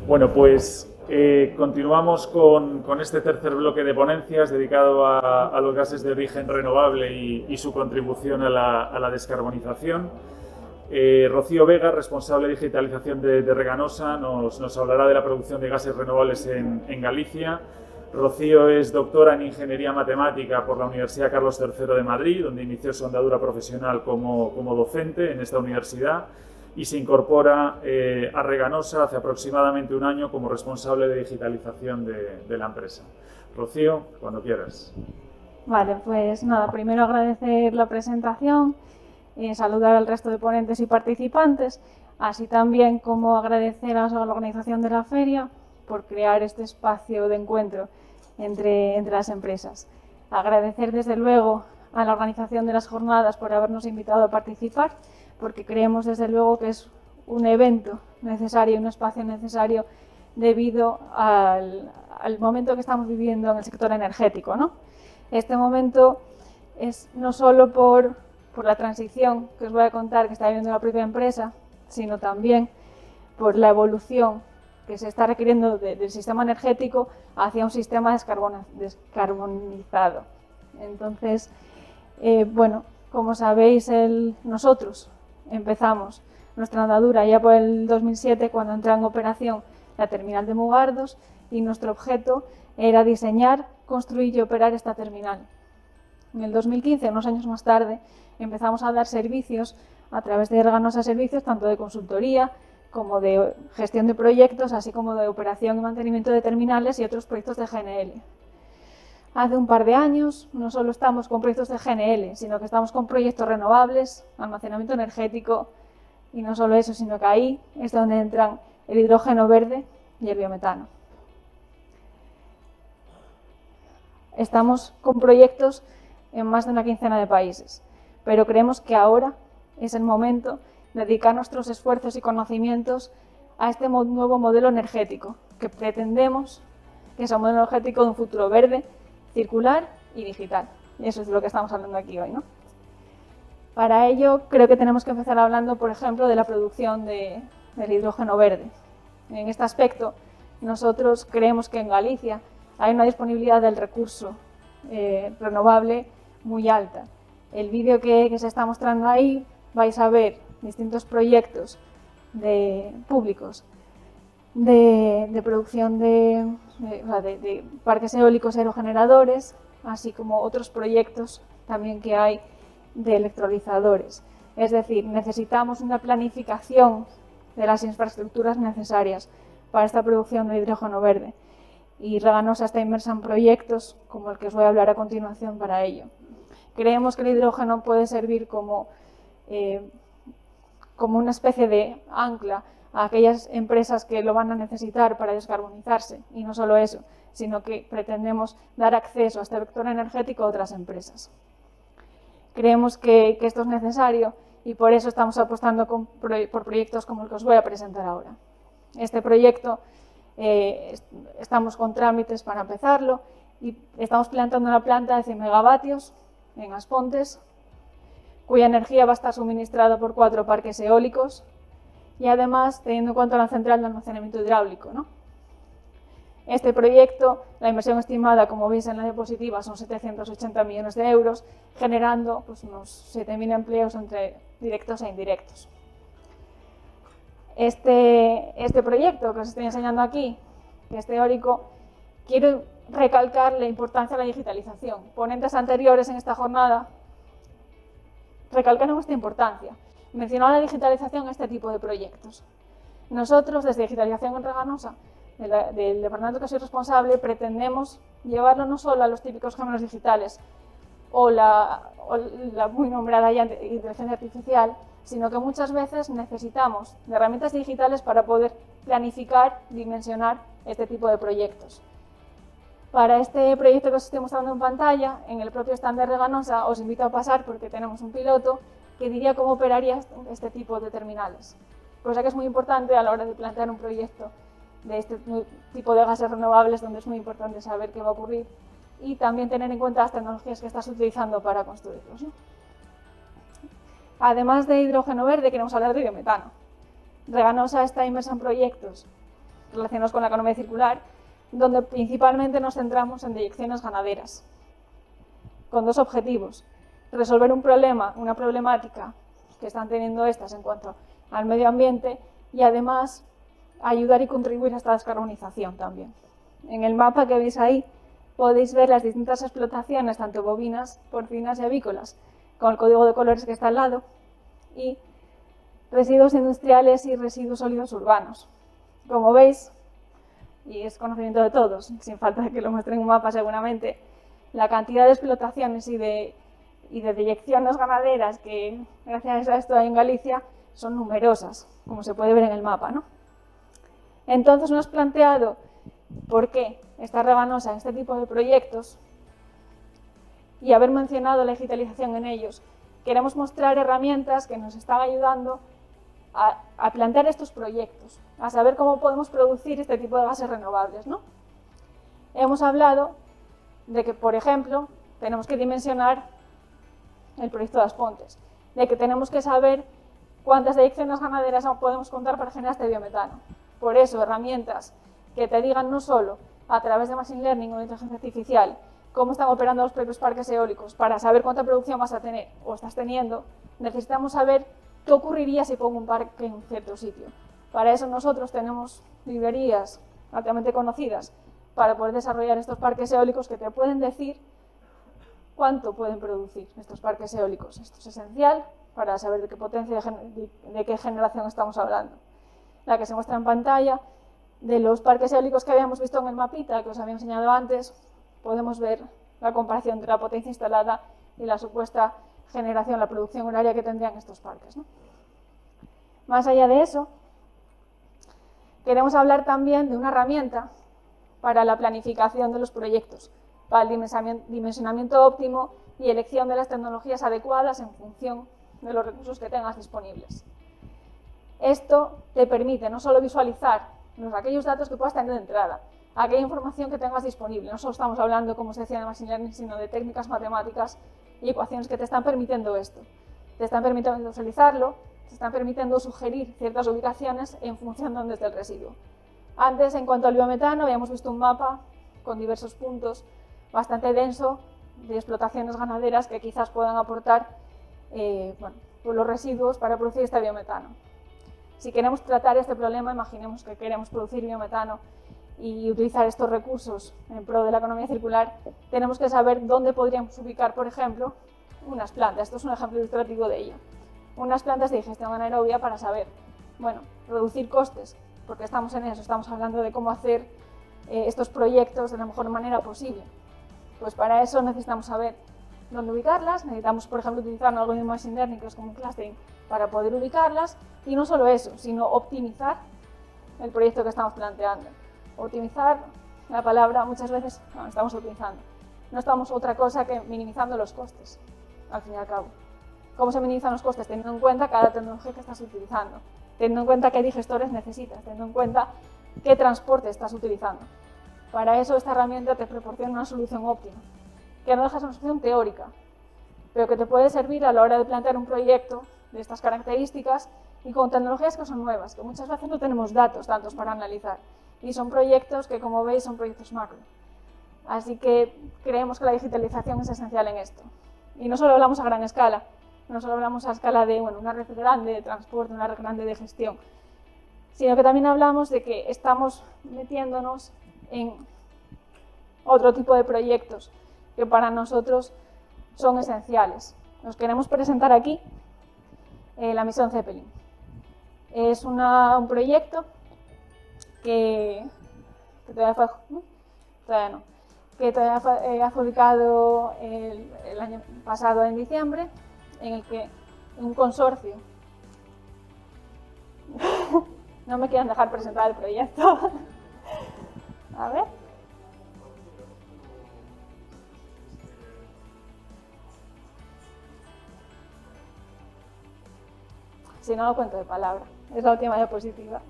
Bueno, pues continuamos con este tercer bloque de ponencias dedicado a los gases de origen renovable y su contribución a la descarbonización. Rocío Vega, responsable de digitalización de Reganosa, nos hablará de la producción de gases renovables en Galicia. Rocío es doctora en Ingeniería Matemática por la Universidad Carlos III de Madrid, donde inició su andadura profesional como docente en esta universidad, y se incorpora a Reganosa hace aproximadamente un año como responsable de digitalización de la empresa. Rocío, cuando quieras. Vale, pues nada, primero agradecer la presentación, saludar al resto de ponentes y participantes, así también como agradecer a la organización de la feria por crear este espacio de encuentro entre las empresas. Agradecer desde luego a la organización de las jornadas por habernos invitado a participar, porque creemos desde luego que es un evento necesario, un espacio necesario debido al momento que estamos viviendo en el sector energético, ¿no? Este momento es no solo por la transición que os voy a contar que está viviendo la propia empresa, sino también por la evolución que se está requiriendo del sistema energético hacia un sistema descarbonizado. Entonces, bueno, como sabéis, nosotros empezamos nuestra andadura ya por el 2007, cuando entró en operación la terminal de Mugardos, y nuestro objeto era diseñar, construir y operar esta terminal. En el 2015, unos años más tarde, empezamos a dar servicios a través de Reganosa Servicios, tanto de consultoría como de gestión de proyectos, así como de operación y mantenimiento de terminales y otros proyectos de GNL. Hace un par de años no solo estamos con proyectos de GNL, sino que estamos con proyectos renovables, almacenamiento energético, y no solo eso, sino que ahí es donde entran el hidrógeno verde y el biometano. Estamos con proyectos en más de una quincena de países, pero creemos que ahora es el momento de dedicar nuestros esfuerzos y conocimientos a este nuevo modelo energético que pretendemos que sea un modelo energético de un futuro verde, circular y digital. Y eso es de lo que estamos hablando aquí hoy, ¿no? Para ello creo que tenemos que empezar hablando, por ejemplo, de la producción del hidrógeno verde. En este aspecto, nosotros creemos que en Galicia hay una disponibilidad del recurso renovable muy alta. El vídeo que se está mostrando ahí vais a ver distintos proyectos públicos de producción de parques eólicos aerogeneradores, así como otros proyectos también que hay de electrolizadores. Es decir, necesitamos una planificación de las infraestructuras necesarias para esta producción de hidrógeno verde. Y Reganosa está inmersa en proyectos como el que os voy a hablar a continuación para ello. Creemos que el hidrógeno puede servir como una especie de ancla a aquellas empresas que lo van a necesitar para descarbonizarse, y no solo eso, sino que pretendemos dar acceso a este vector energético a otras empresas. Creemos que esto es necesario y por eso estamos apostando por proyectos como el que os voy a presentar ahora. Este proyecto estamos con trámites para empezarlo y estamos plantando una planta de 100 megavatios en Aspontes, cuya energía va a estar suministrada por 4 parques eólicos y además teniendo en cuenta la central de almacenamiento hidráulico, ¿no? Este proyecto, la inversión estimada, como veis en la diapositiva, son 780 millones de euros, generando pues, unos 7.000 empleos entre directos e indirectos. Este proyecto que os estoy enseñando aquí, que es teórico, quiero recalcar la importancia de la digitalización. Ponentes anteriores en esta jornada recalcaron esta importancia. Mencionaba la digitalización en este tipo de proyectos. Nosotros, desde Digitalización en Reganosa, del departamento que soy responsable, pretendemos llevarlo no solo a los típicos gemelos digitales o la muy nombrada ya inteligencia artificial, sino que muchas veces necesitamos de herramientas digitales para poder planificar, dimensionar este tipo de proyectos. Para este proyecto que os estoy mostrando en pantalla, en el propio stand de Reganosa, os invito a pasar porque tenemos un piloto que diría cómo operaría este tipo de terminales. Cosa que es muy importante a la hora de plantear un proyecto de este tipo de gases renovables, donde es muy importante saber qué va a ocurrir y también tener en cuenta las tecnologías que estás utilizando para construirlos, ¿no? Además de hidrógeno verde, queremos hablar de biometano. Reganosa está inmersa en proyectos relacionados con la economía circular, donde principalmente nos centramos en deyecciones ganaderas, con dos objetivos: resolver un problema, una problemática que están teniendo estas en cuanto al medio ambiente, y además ayudar y contribuir a esta descarbonización también. En el mapa que veis ahí podéis ver las distintas explotaciones, tanto bovinas, porcinas y avícolas, con el código de colores que está al lado, y residuos industriales y residuos sólidos urbanos. Como veis, y es conocimiento de todos, sin falta de que lo muestre en un mapa seguramente, la cantidad de explotaciones y de deyecciones ganaderas que gracias a esto hay en Galicia son numerosas, como se puede ver en el mapa, ¿no? Entonces nos hemos planteado por qué está Rebanosa en este tipo de proyectos, y haber mencionado la digitalización en ellos, queremos mostrar herramientas que nos están ayudando a plantear estos proyectos, a saber cómo podemos producir este tipo de gases renovables, ¿no? Hemos hablado de que, por ejemplo, tenemos que dimensionar el proyecto de Aspontes, de que tenemos que saber cuántas deyecciones ganaderas podemos contar para generar este biometano. Por eso, herramientas que te digan no solo a través de Machine Learning o de inteligencia artificial cómo están operando los propios parques eólicos para saber cuánta producción vas a tener o estás teniendo, necesitamos saber qué ocurriría si pongo un parque en un cierto sitio. Para eso nosotros tenemos librerías altamente conocidas para poder desarrollar estos parques eólicos que te pueden decir cuánto pueden producir estos parques eólicos. Esto es esencial para saber de qué potencia, de qué generación estamos hablando. La que se muestra en pantalla, de los parques eólicos que habíamos visto en el mapita que os había enseñado antes, podemos ver la comparación entre la potencia instalada y la supuesta generación, la producción horaria que tendrían estos parques, ¿no? Más allá de eso, queremos hablar también de una herramienta para la planificación de los proyectos, para el dimensionamiento óptimo y elección de las tecnologías adecuadas en función de los recursos que tengas disponibles. Esto te permite no solo visualizar aquellos datos que puedas tener de entrada, aquella información que tengas disponible. No solo estamos hablando, como se decía, de Machine Learning, sino de técnicas matemáticas y ecuaciones que te están permitiendo esto. Te están permitiendo visualizarlo, te están permitiendo sugerir ciertas ubicaciones en función de dónde está el residuo. Antes, en cuanto al biometano, habíamos visto un mapa con diversos puntos bastante denso de explotaciones ganaderas que quizás puedan aportar los residuos para producir este biometano. Si queremos tratar este problema, imaginemos que queremos producir biometano y utilizar estos recursos en pro de la economía circular, tenemos que saber dónde podríamos ubicar, por ejemplo, unas plantas. Esto es un ejemplo ilustrativo de ello. Unas plantas de digestión anaerobia para saber, reducir costes, porque estamos en eso, estamos hablando de cómo hacer estos proyectos de la mejor manera posible. Pues para eso necesitamos saber dónde ubicarlas, necesitamos, por ejemplo, utilizar un algoritmo de Machine Learning, que es como un clustering, para poder ubicarlas, y no solo eso, sino optimizar el proyecto que estamos planteando. Optimizar, la palabra muchas veces no estamos optimizando, no estamos otra cosa que minimizando los costes, al fin y al cabo. ¿Cómo se minimizan los costes? Teniendo en cuenta cada tecnología que estás utilizando, teniendo en cuenta qué digestores necesitas, teniendo en cuenta qué transporte estás utilizando. Para eso esta herramienta te proporciona una solución óptima, que no deja de ser una solución teórica, pero que te puede servir a la hora de plantear un proyecto de estas características y con tecnologías que son nuevas, que muchas veces no tenemos datos tantos para analizar, y son proyectos que, como veis, son proyectos macro. Así que creemos que la digitalización es esencial en esto. Y no solo hablamos a gran escala, no solo hablamos a escala de una red grande de transporte, una red grande de gestión, sino que también hablamos de que estamos metiéndonos en otro tipo de proyectos que para nosotros son esenciales. Os queremos presentar aquí la misión Zeppelin. Es un proyecto que todavía fue adjudicado el año pasado en diciembre, en el que un consorcio no me quieren dejar presentar el proyecto. A ver. Si no, lo cuento de palabra. Es la última diapositiva.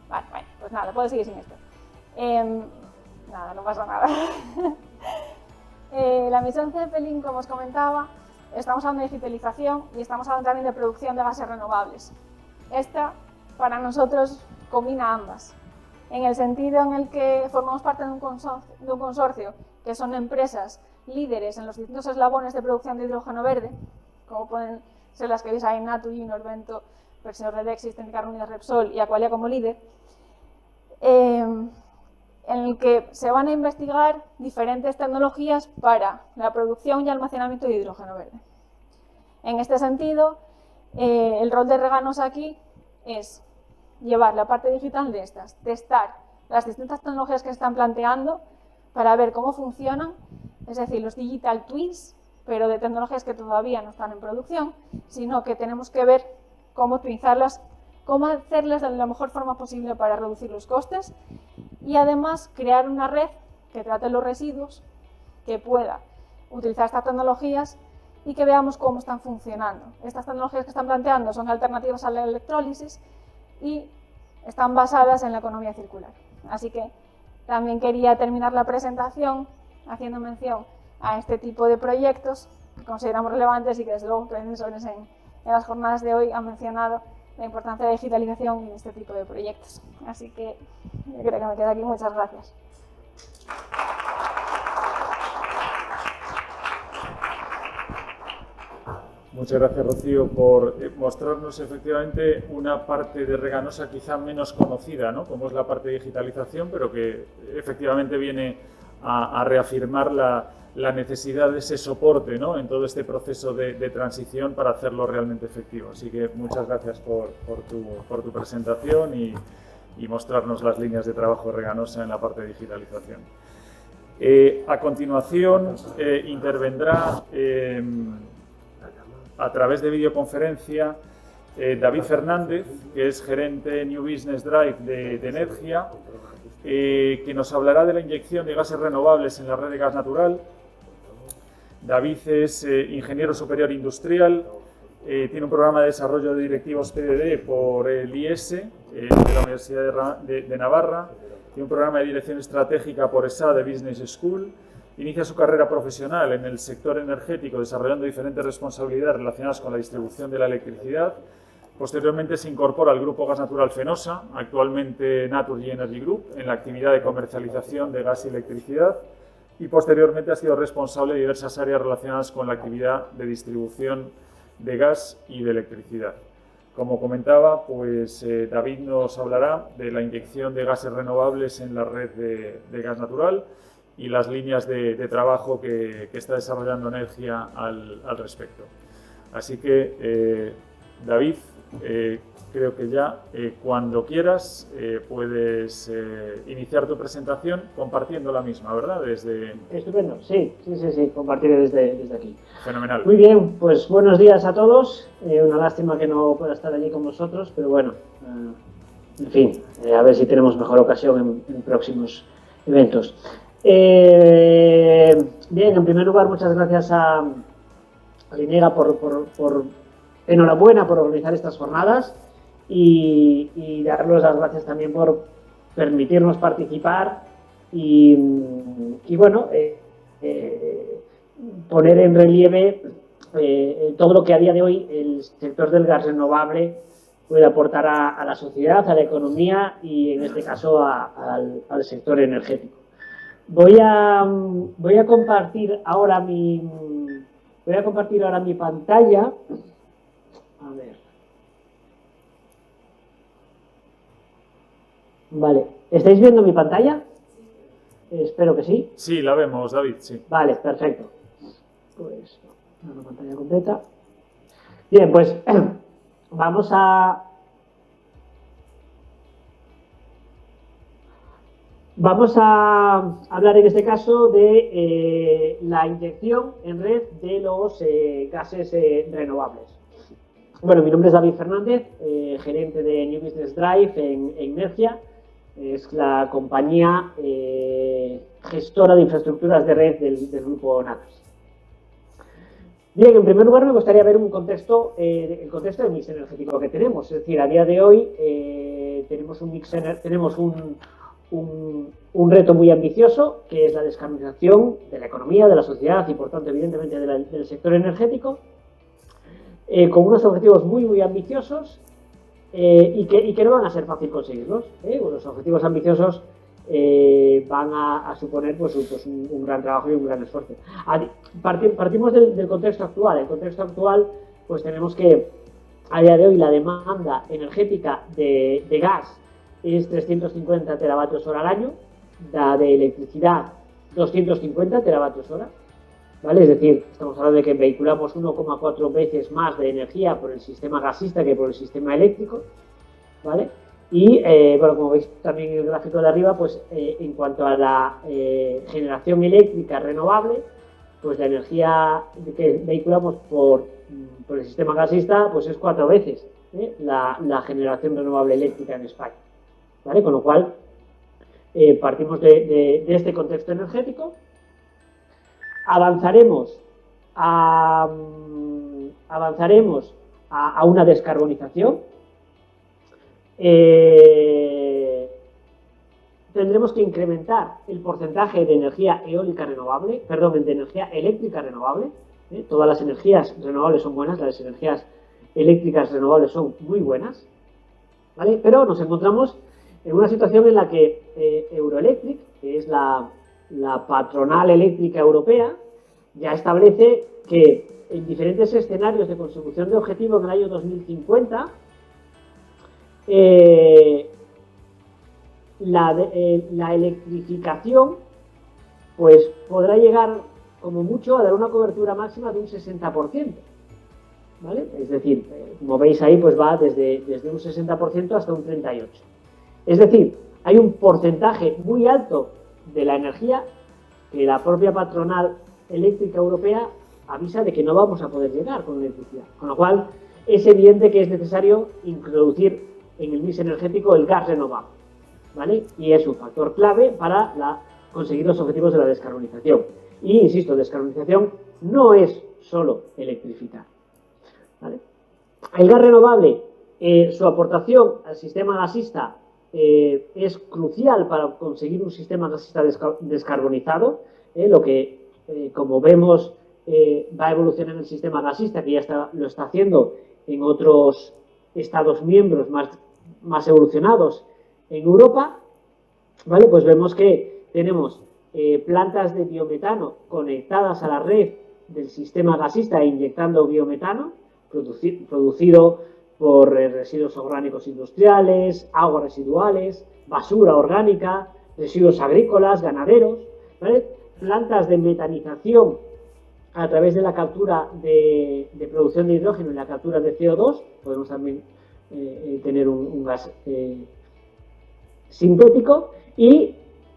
Vale, pues nada, puedo seguir sin esto. Nada, no pasa nada. La misión Zeppelin, como os comentaba, estamos hablando de digitalización y estamos hablando también de producción de gases renovables. Esta, para nosotros, combina ambas. en el sentido en el que formamos parte de un consorcio que son empresas líderes en los distintos eslabones de producción de hidrógeno verde, como pueden ser las que veis ahí, Naturgy, Norvento, Versión Redexis, Técnicas Reunidas Repsol y Aqualia como líder, en el que se van a investigar diferentes tecnologías para la producción y almacenamiento de hidrógeno verde. En este sentido, el rol de Reganosa aquí es llevar la parte digital de estas, testar las distintas tecnologías que se están planteando para ver cómo funcionan, es decir, los digital twins, pero de tecnologías que todavía no están en producción, sino que tenemos que ver cómo utilizarlas, cómo hacerlas de la mejor forma posible para reducir los costes y además crear una red que trate los residuos, que pueda utilizar estas tecnologías y que veamos cómo están funcionando. Estas tecnologías que están planteando son alternativas a la electrólisis y están basadas en la economía circular. Así que también quería terminar la presentación haciendo mención a este tipo de proyectos que consideramos relevantes y que desde luego profesores en las jornadas de hoy han mencionado la importancia de la digitalización en este tipo de proyectos. Así que yo creo que me quedo aquí. Muchas gracias. Muchas gracias, Rocío, por mostrarnos efectivamente una parte de Reganosa quizá menos conocida, ¿no? Como es la parte de digitalización, pero que efectivamente viene a reafirmar la necesidad de ese soporte, ¿no? En todo este proceso de transición para hacerlo realmente efectivo. Así que muchas gracias por tu presentación y mostrarnos las líneas de trabajo de Reganosa en la parte de digitalización. A continuación intervendrá a través de videoconferencia David Fernández, que es gerente New Business Drive de Energia, que nos hablará de la inyección de gases renovables en la red de gas natural. David es ingeniero superior industrial, tiene un programa de desarrollo de directivos PDD por el IES, de la Universidad de Navarra, tiene un programa de dirección estratégica por ESA de Business School. Inicia su carrera profesional en el sector energético, desarrollando diferentes responsabilidades relacionadas con la distribución de la electricidad. Posteriormente se incorpora al Grupo Gas Natural Fenosa, actualmente Naturgy Energy Group, en la actividad de comercialización de gas y electricidad. Y posteriormente ha sido responsable de diversas áreas relacionadas con la actividad de distribución de gas y de electricidad. Como comentaba, pues David nos hablará de la inyección de gases renovables en la red de gas natural y las líneas de trabajo que está desarrollando Energia al respecto. Así que, David, creo que ya cuando quieras puedes iniciar tu presentación compartiendo la misma, ¿verdad? Estupendo, sí, compartiré desde aquí. Fenomenal. Muy bien, pues buenos días a todos. Una lástima que no pueda estar allí con vosotros, pero bueno, en fin, a ver si tenemos mejor ocasión en próximos eventos. Bien, en primer lugar, muchas gracias a Linera por enhorabuena por organizar estas jornadas y darles las gracias también por permitirnos participar y bueno, poner en relieve todo lo que a día de hoy el sector del gas renovable puede aportar a la sociedad, a la economía y en este caso al sector energético. Voy a compartir ahora mi pantalla. A ver. Vale, ¿estáis viendo mi pantalla? Espero que sí. Sí, la vemos, David, sí. Vale, perfecto. Pues una pantalla completa. Bien, pues vamos a hablar en este caso de la inyección en red de los gases renovables. Bueno, mi nombre es David Fernández, gerente de New Business Drive en Energia. Es la compañía gestora de infraestructuras de red del grupo Naturgy. Bien, en primer lugar me gustaría ver el contexto del mix energético que tenemos. Es decir, a día de hoy tenemos un reto muy ambicioso, que es la descarbonización de la economía, de la sociedad y, por tanto, evidentemente, del sector energético, con unos objetivos muy ambiciosos, y que no van a ser fácil conseguirlos. Los objetivos ambiciosos van a suponer pues, un gran trabajo y un gran esfuerzo. Partimos del contexto actual. El contexto actual, pues tenemos que a día de hoy la demanda energética de gas es 350 teravatios hora al año, la de electricidad 250 teravatios hora, ¿vale? Es decir, estamos hablando de que vehiculamos 1,4 veces más de energía por el sistema gasista que por el sistema eléctrico, ¿vale? Y, bueno, como veis también en el gráfico de arriba, pues en cuanto a la generación eléctrica renovable, pues la energía que vehiculamos por el sistema gasista, pues es 4 veces la generación renovable eléctrica en España, ¿vale? Con lo cual, partimos de este contexto energético, avanzaremos a una descarbonización. Tendremos que incrementar el porcentaje de energía eólica renovable, perdón, de energía eléctrica renovable. Todas las energías renovables son buenas, las energías eléctricas renovables son muy buenas, ¿vale? Pero nos encontramos en una situación en la que Euroelectric, que es la patronal eléctrica europea, ya establece que en diferentes escenarios de consecución de objetivo en el año 2050, la electrificación pues podrá llegar como mucho a dar una cobertura máxima de un 60%, ¿vale? Es decir, como veis ahí, pues va desde un 60% hasta un 38%. Es decir, hay un porcentaje muy alto de la energía que la propia patronal eléctrica europea avisa de que no vamos a poder llegar con electricidad. Con lo cual, es evidente que es necesario introducir en el mix energético el gas renovable, ¿vale? Y es un factor clave para conseguir los objetivos de la descarbonización. Y, insisto, descarbonización no es solo electrificar, ¿vale? El gas renovable, su aportación al sistema gasista es crucial para conseguir un sistema gasista descarbonizado, lo que, como vemos, va a evolucionar el sistema gasista, que ya lo está haciendo en otros Estados miembros más evolucionados en Europa, ¿vale? Pues vemos que tenemos plantas de biometano conectadas a la red del sistema gasista e inyectando biometano, producido por residuos orgánicos industriales, aguas residuales, basura orgánica, residuos agrícolas, ganaderos, ¿vale? Plantas de metanización a través de la captura de producción de hidrógeno y la captura de CO2, podemos también tener un gas sintético, y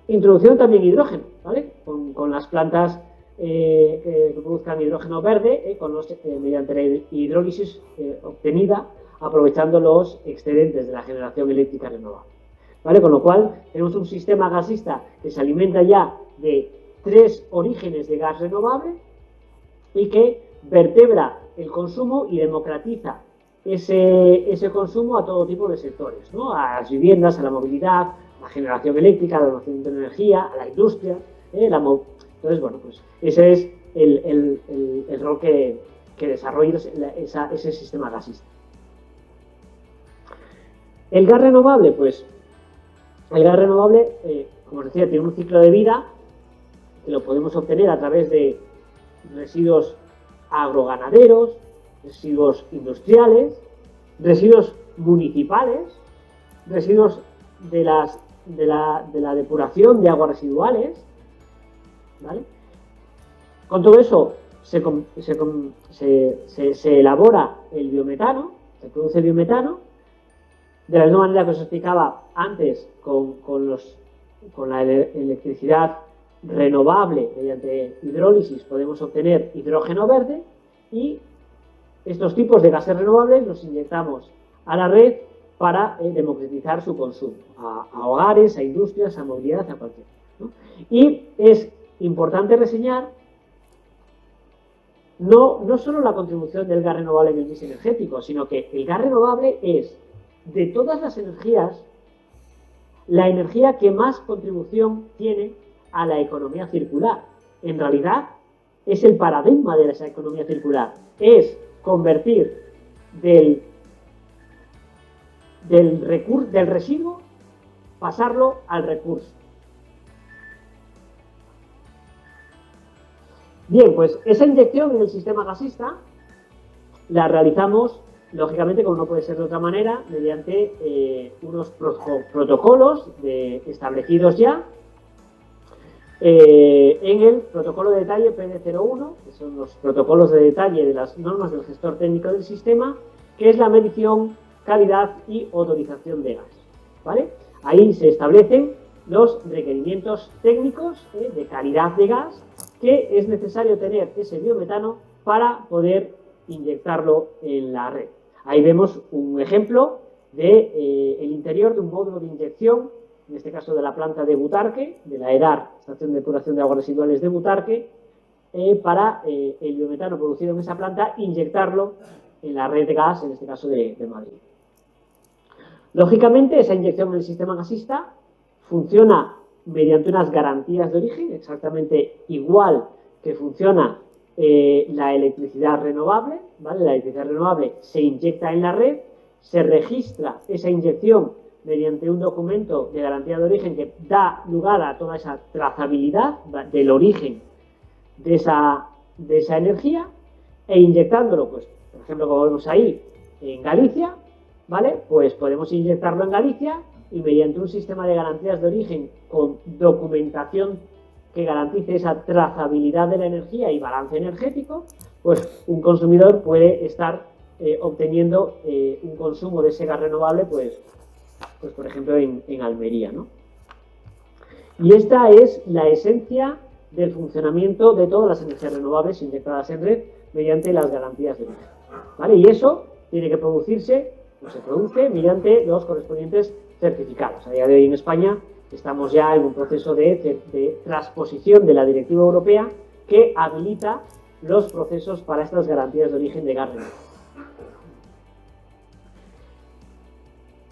introducción también de hidrógeno, ¿vale? Con las plantas que produzcan hidrógeno verde, mediante la hidrólisis obtenida, aprovechando los excedentes de la generación eléctrica renovable, ¿vale? Con lo cual, tenemos un sistema gasista que se alimenta ya de 3 orígenes de gas renovable y que vertebra el consumo y democratiza ese consumo a todo tipo de sectores, ¿no? A las viviendas, a la movilidad, a la generación eléctrica, al almacenamiento de energía, a la industria, entonces, bueno, pues ese es el rol que desarrolla ese sistema gasista. El gas renovable, pues, como os decía, tiene un ciclo de vida que lo podemos obtener a través de residuos agroganaderos, residuos industriales, residuos municipales, residuos de la depuración de aguas residuales, ¿vale? Con todo eso se elabora el biometano, se produce el biometano, de la misma manera que os explicaba antes con la electricidad renovable mediante hidrólisis podemos obtener hidrógeno verde, y estos tipos de gases renovables los inyectamos a la red para democratizar su consumo a hogares, a industrias, a movilidad, a cualquiera, ¿no? Y es importante reseñar no solo la contribución del gas renovable en el mix energético, sino que el gas renovable es, de todas las energías, la energía que más contribución tiene a la economía circular. En realidad, es el paradigma de esa economía circular. Es convertir del del residuo, pasarlo al recurso. Bien, pues esa inyección en el sistema gasista la realizamos, lógicamente, como no puede ser de otra manera, mediante unos protocolos establecidos ya en el protocolo de detalle PD01, que son los protocolos de detalle de las normas del gestor técnico del sistema, que es la medición, calidad y autorización de gas, ¿vale? Ahí se establecen los requerimientos técnicos de calidad de gas que es necesario tener ese biometano para poder inyectarlo en la red. Ahí vemos un ejemplo de el interior de un módulo de inyección, en este caso de la planta de Butarque, de la EDAR, Estación de Depuración de Aguas Residuales de Butarque, para el biometano producido en esa planta, inyectarlo en la red de gas, en este caso de Madrid. Lógicamente, esa inyección en el sistema gasista funciona mediante unas garantías de origen, exactamente igual que funciona la electricidad renovable, ¿vale? La electricidad renovable se inyecta en la red, se registra esa inyección mediante un documento de garantía de origen que da lugar a toda esa trazabilidad del origen de esa energía, e inyectándolo, pues, por ejemplo, como vemos ahí, en Galicia, ¿vale? Pues podemos inyectarlo en Galicia y mediante un sistema de garantías de origen con documentación que garantice esa trazabilidad de la energía y balance energético, pues un consumidor puede estar obteniendo un consumo de ese gas renovable, pues por ejemplo en Almería, ¿no? Y esta es la esencia del funcionamiento de todas las energías renovables inyectadas en red mediante las garantías de origen, ¿vale? Y eso tiene que producirse, o se produce mediante los correspondientes certificados. A día de hoy en España estamos ya en un proceso de transposición de la directiva europea que habilita los procesos para estas garantías de origen de gas renovable.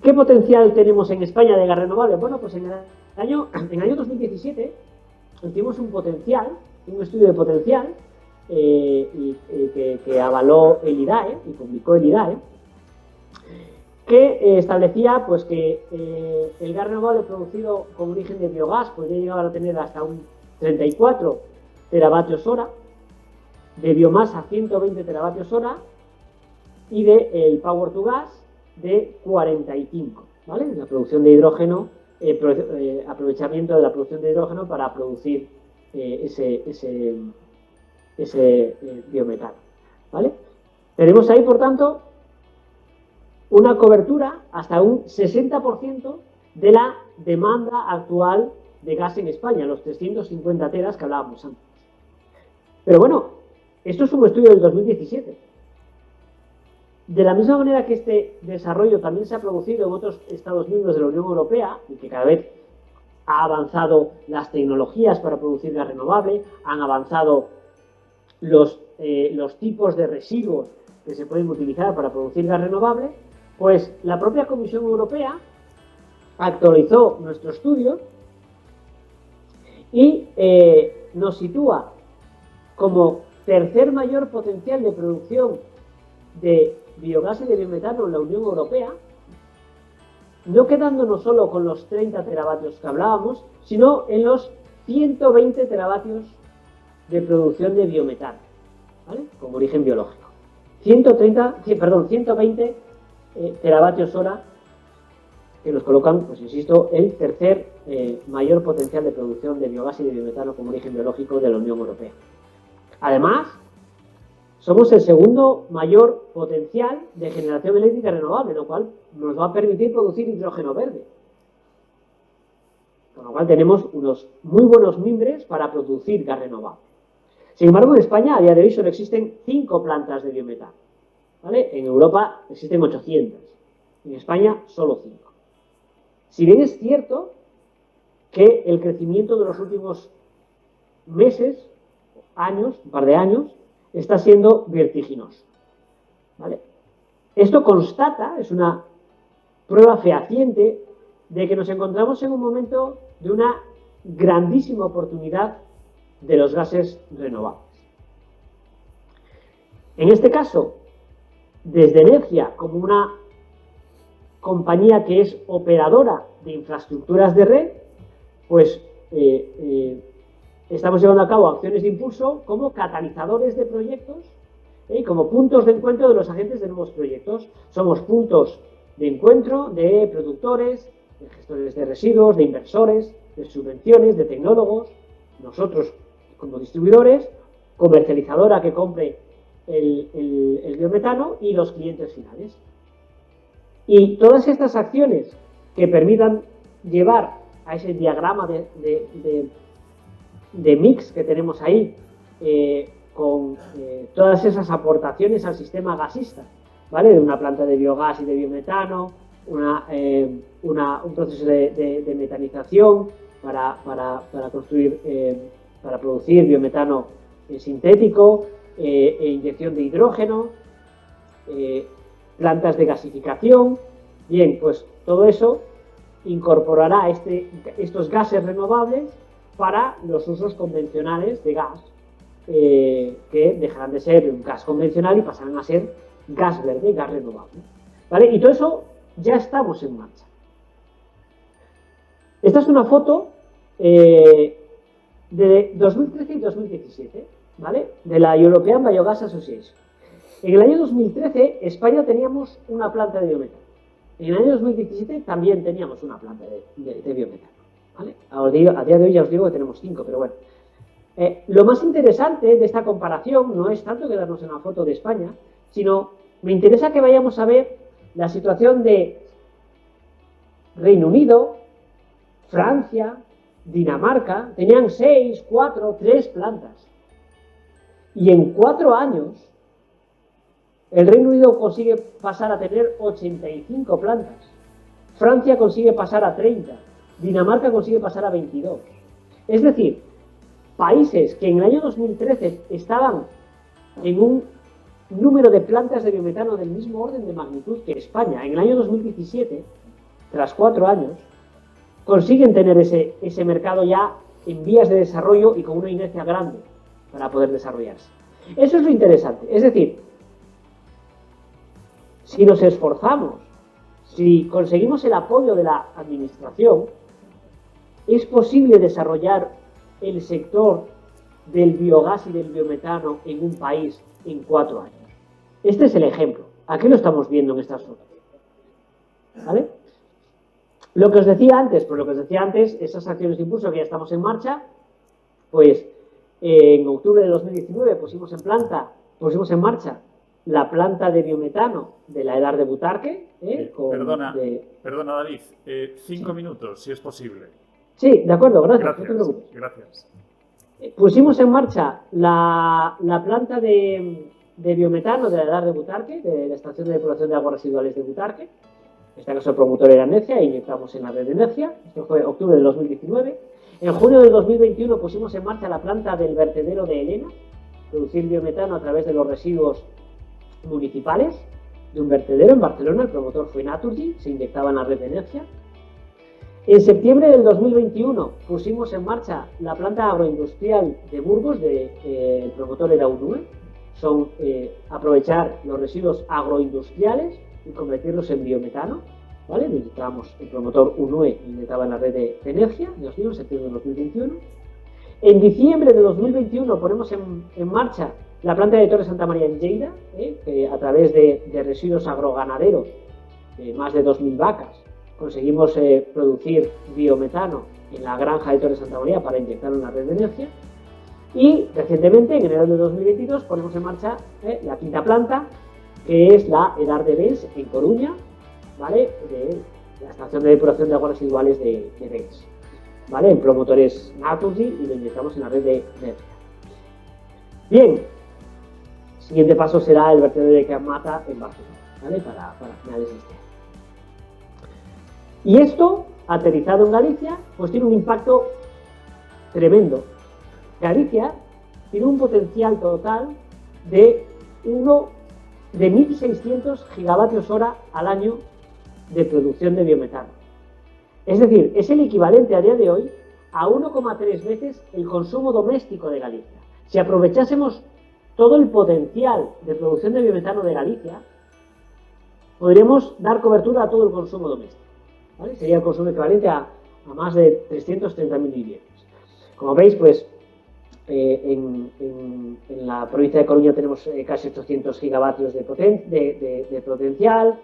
¿Qué potencial tenemos en España de gas renovable? Bueno, pues en el año 2017 hicimos un estudio de potencial que avaló el IDAE y publicó el IDAE, que establecía pues que el gas renovable producido con origen de biogás podría llegar a tener hasta un 34 teravatios hora, de biomasa 120 teravatios hora y de power to gas de 45, ¿vale? La producción de hidrógeno, aprovechamiento de la producción de hidrógeno para producir ese biometano, ¿vale? Tenemos ahí, por tanto, una cobertura hasta un 60% de la demanda actual de gas en España, los 350 teras que hablábamos antes. Pero bueno, esto es un estudio del 2017. De la misma manera que este desarrollo también se ha producido en otros Estados miembros de la Unión Europea, y que cada vez ha avanzado las tecnologías para producir gas renovable, han avanzado los tipos de residuos que se pueden utilizar para producir gas renovable, pues la propia Comisión Europea actualizó nuestro estudio y nos sitúa como tercer mayor potencial de producción de biogás y de biometano en la Unión Europea, no quedándonos solo con los 30 teravatios que hablábamos, sino en los 120 teravatios de producción de biometano, ¿vale? Con origen biológico. 120 teravatios hora, que nos colocan, pues insisto, el tercer mayor potencial de producción de biogás y de biometano con origen biológico de la Unión Europea. Además, somos el segundo mayor potencial de generación eléctrica renovable, lo cual nos va a permitir producir hidrógeno verde. Con lo cual tenemos unos muy buenos mimbres para producir gas renovable. Sin embargo, en España a día de hoy solo existen 5 plantas de biometano, ¿vale? En Europa existen 800. En España solo 5. Si bien es cierto que el crecimiento de los últimos meses, años, un par de años, está siendo vertiginoso, ¿vale? Esto constata, es una prueba fehaciente de que nos encontramos en un momento de una grandísima oportunidad de los gases renovables. En este caso, desde Energia, como compañía que es operadora de infraestructuras de red, pues estamos llevando a cabo acciones de impulso como catalizadores de proyectos y como puntos de encuentro de los agentes de nuevos proyectos. Somos puntos de encuentro de productores, de gestores de residuos, de inversores, de subvenciones, de tecnólogos, nosotros como distribuidores, comercializadora que compre el biometano y los clientes finales. Y todas estas acciones que permitan llevar a ese diagrama de mix que tenemos ahí con todas esas aportaciones al sistema gasista, ¿vale? De una planta de biogás y de biometano, un proceso de metanización para construir, para producir biometano sintético, inyección de hidrógeno, plantas de gasificación. Bien, pues todo eso incorporará estos gases renovables para los usos convencionales de gas, que dejarán de ser un gas convencional y pasarán a ser gas verde, gas renovable, ¿vale? Y todo eso ya estamos en marcha. Esta es una foto de 2013 y 2017, ¿vale? De la European Biogas Association. En el año 2013, España teníamos una planta de biometano. En el año 2017 también teníamos una planta de biometano, ¿vale? A día de hoy ya os digo que tenemos 5, pero bueno. Lo más interesante de esta comparación no es tanto quedarnos en la foto de España, sino me interesa que vayamos a ver la situación de Reino Unido, Francia, Dinamarca. Tenían 6, 4, 3 plantas. Y en 4 años, el Reino Unido consigue pasar a tener 85 plantas. Francia consigue pasar a 30. Dinamarca consigue pasar a 22. Es decir, países que en el año 2013 estaban en un número de plantas de biometano del mismo orden de magnitud que España, en el año 2017, tras 4 años, consiguen tener ese mercado ya en vías de desarrollo y con una inercia grande para poder desarrollarse. Eso es lo interesante. Es decir, si nos esforzamos, si conseguimos el apoyo de la administración, es posible desarrollar el sector del biogás y del biometano en un país en 4 años. Este es el ejemplo. Aquí lo estamos viendo en estas fotos. ¿Vale? Lo que os decía antes, esas acciones de impulso que ya estamos en marcha, pues en octubre de 2019 pusimos en marcha la planta de biometano de la Edar de Butarque. Perdona, David, 5 minutos, si es posible. Sí, de acuerdo, gracias. No te preocupes. Gracias. Pusimos en marcha la planta de biometano de la Edar de Butarque, de la estación de depuración de aguas residuales de Butarque. En este caso el promotor era Necia e inyectamos en la red de Necia. Esto fue octubre de 2019. En junio del 2021 pusimos en marcha la planta del vertedero de Elena, producir biometano a través de los residuos municipales de un vertedero en Barcelona. El promotor fue Naturgy, se inyectaba en la red de Necia. En septiembre del 2021 pusimos en marcha la planta agroindustrial de Burgos, el promotor era UNUE. Son aprovechar los residuos agroindustriales y convertirlos en biometano, ¿vale? Inyectábamos el promotor UNUE, inyectaba en la red de Necia, ya os digo, en septiembre de 2021. En diciembre de 2021 ponemos en marcha la planta de Torre Santa María en Lleida, que a través de residuos agroganaderos, más de 2.000 vacas, conseguimos producir biometano en la granja de Torre Santa María para inyectarlo en la red de Necia. Y recientemente, en enero de 2022, ponemos en marcha la quinta planta, que es la Edar de Bens en Coruña, ¿vale? De la estación de depuración de aguas residuales de Bens, ¿vale? En promotores Naturgy y lo inyectamos en la red de Necia. Bien, el siguiente paso será el vertedero de Camata en Barcelona, ¿vale? Para finales de este año. Y esto, aterrizado en Galicia, pues tiene un impacto tremendo. Galicia tiene un potencial total de 1.600 gigavatios hora al año de producción de biometano. Es decir, es el equivalente a día de hoy a 1,3 veces el consumo doméstico de Galicia. Si aprovechásemos todo el potencial de producción de biometano de Galicia, podríamos dar cobertura a todo el consumo doméstico, ¿vale? Sería el consumo equivalente a más de 330.000 viviendas. Como veis, pues en la provincia de Coruña tenemos casi 800 gigavatios de potencial,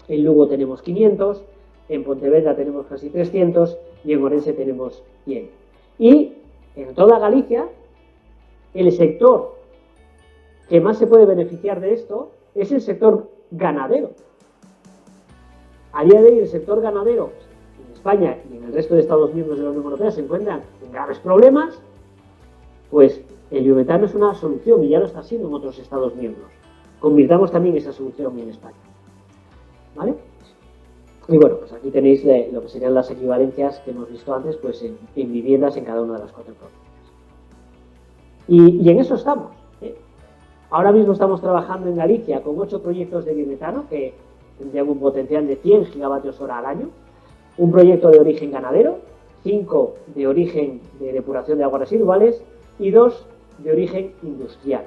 en Lugo tenemos 500, en Pontevedra tenemos casi 300 y en Orense tenemos 100. Y en toda Galicia, el sector que más se puede beneficiar de esto es el sector ganadero. A día de hoy, el sector ganadero en España y en el resto de Estados miembros de la Unión Europea se encuentran en graves problemas. Pues el biometano es una solución y ya lo está siendo en otros Estados miembros. Convirtamos también esa solución en España, ¿vale? Y bueno, pues aquí tenéis lo que serían las equivalencias que hemos visto antes, pues en viviendas en cada una de las 4 provincias. Y en eso estamos, ¿eh? Ahora mismo estamos trabajando en Galicia con 8 proyectos de biometano que tendrían un potencial de 100 gigavatios hora al año, un proyecto de origen ganadero, 5 de origen de depuración de aguas residuales y 2 de origen industrial.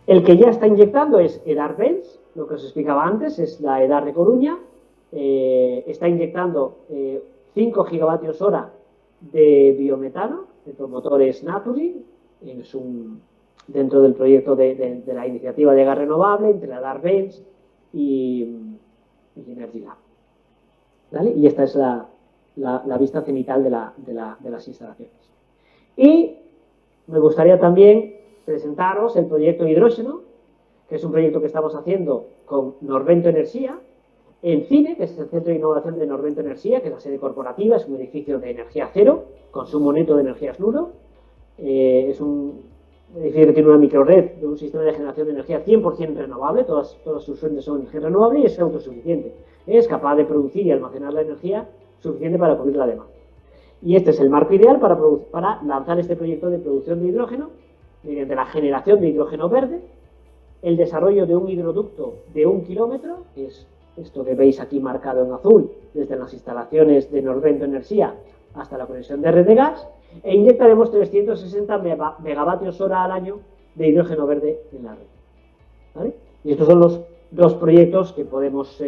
El que ya está inyectando es Edar Bens, lo que os explicaba antes, es la Edar de Coruña, está inyectando 5 gigavatios hora de biometano, de promotores Naturgy, es dentro del proyecto de la iniciativa de gas renovable entre la Edar Bens y Energy Lab, ¿vale? Y esta es la vista cenital de las instalaciones. Y me gustaría también presentaros el proyecto Hidrógeno, que es un proyecto que estamos haciendo con Norvento Energía, en CINE, que es el Centro de Innovación de Norvento Energía, que es la sede corporativa, es un edificio de energía cero, consumo neto de energías nulo, es un edificio que tiene una microred de un sistema de generación de energía 100% renovable, todas sus fuentes son energía renovable y es autosuficiente, es capaz de producir y almacenar la energía suficiente para cubrir la demanda. Y este es el marco ideal para lanzar este proyecto de producción de hidrógeno mediante la generación de hidrógeno verde, el desarrollo de un hidroducto de 1 kilómetro, que es esto que veis aquí marcado en azul, desde las instalaciones de Norvento Energía hasta la conexión de red de gas, e inyectaremos 360 megavatios hora al año de hidrógeno verde en la red, ¿vale? Y estos son los 2 proyectos que podemos